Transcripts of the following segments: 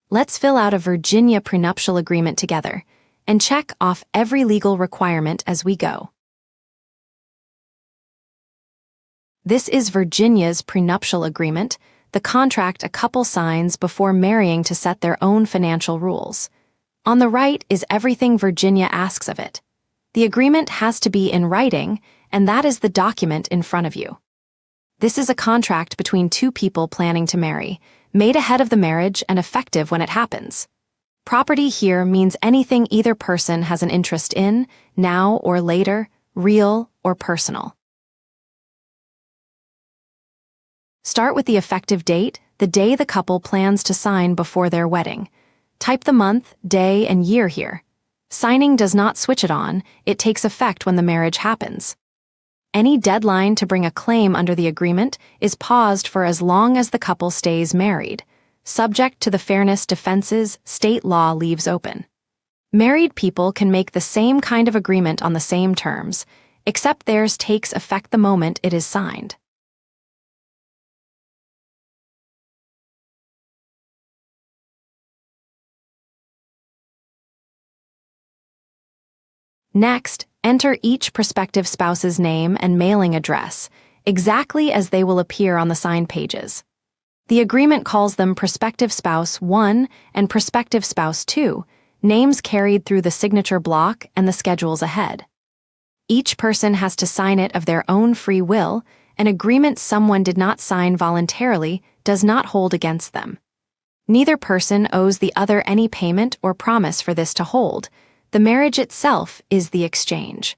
Let's fill out a Virginia prenuptial agreement together and check off every legal requirement as we go. This is Virginia's prenuptial agreement, the contract a couple signs before marrying to set their own financial rules. On the right is everything Virginia asks of it. The agreement has to be in writing, and that is the document in front of you. This is a contract between two people planning to marry, made ahead of the marriage and effective when it happens. Property here means anything either person has an interest in, now or later, real or personal. Start with the effective date, the day the couple plans to sign before their wedding. Type the month, day, and year here. Signing does not switch it on, it takes effect when the marriage happens. Any deadline to bring a claim under the agreement is paused for as long as the couple stays married. Subject to the fairness defenses, state law leaves open. Married people can make the same kind of agreement on the same terms, except theirs takes effect the moment it is signed. Next, enter each prospective spouse's name and mailing address, exactly as they will appear on the signed pages. The agreement calls them Prospective Spouse 1 and Prospective Spouse 2, names carried through the signature block and the schedules ahead. Each person has to sign it of their own free will. An agreement someone did not sign voluntarily does not hold against them. Neither person owes the other any payment or promise for this to hold. The marriage itself is the exchange.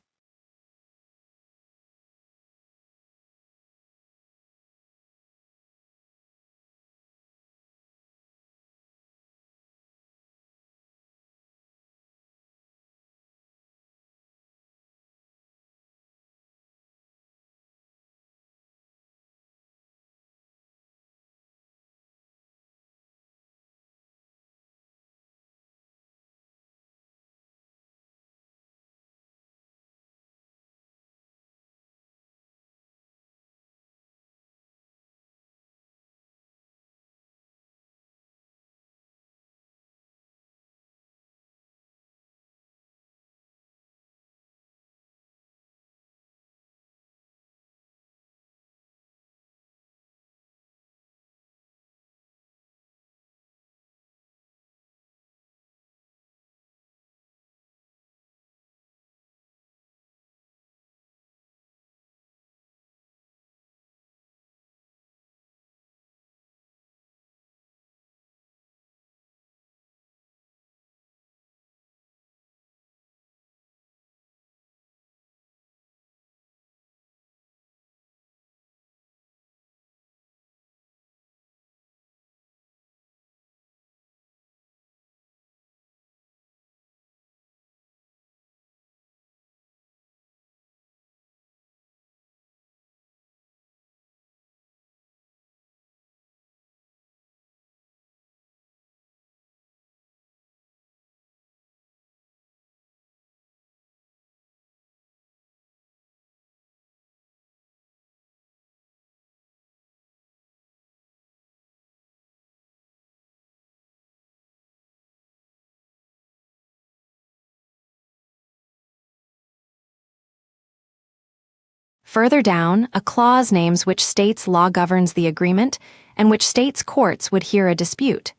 Further down, a clause names which state's law governs the agreement and which state's courts would hear a dispute.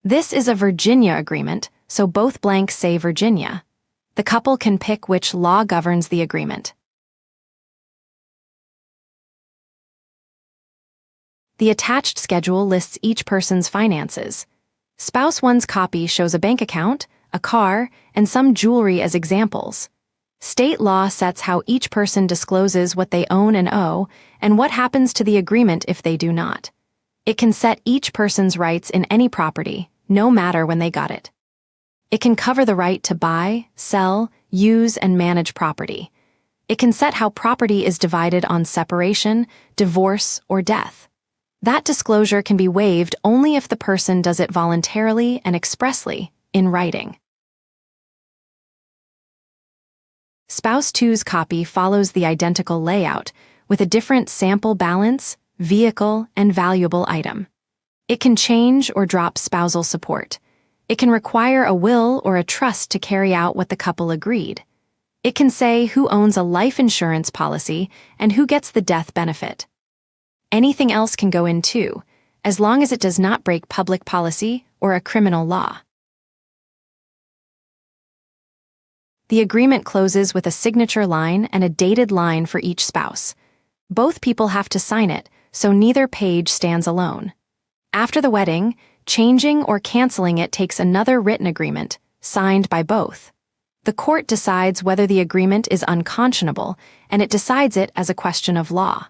This is a Virginia agreement, so both blanks say Virginia. The couple can pick which law governs the agreement. The attached schedule lists each person's finances. Spouse 1's copy shows a bank account, a car, and some jewelry as examples. State law sets how each person discloses what they own and owe, and what happens to the agreement if they do not. It can set each person's rights in any property, no matter when they got it. It can cover the right to buy, sell, use, and manage property. It can set how property is divided on separation, divorce, or death. That disclosure can be waived only if the person does it voluntarily and expressly, in writing. Spouse 2's copy follows the identical layout, with a different sample balance, vehicle, and valuable item. It can change or drop spousal support. It can require a will or a trust to carry out what the couple agreed. It can say who owns a life insurance policy and who gets the death benefit. Anything else can go in too, as long as it does not break public policy or a criminal law. The agreement closes with a signature line and a dated line for each spouse. Both people have to sign it, so neither page stands alone. After the wedding, changing or canceling it takes another written agreement, signed by both. The court decides whether the agreement is unconscionable, and it decides it as a question of law.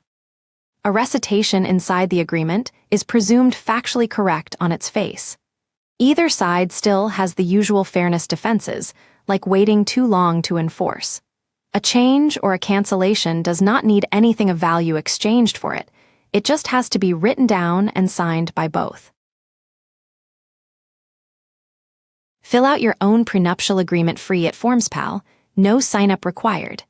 A recitation inside the agreement is presumed factually correct on its face. Either side still has the usual fairness defenses, like waiting too long to enforce. A change or a cancellation does not need anything of value exchanged for it. It just has to be written down and signed by both. Fill out your own prenuptial agreement free at FormsPal, no sign-up required.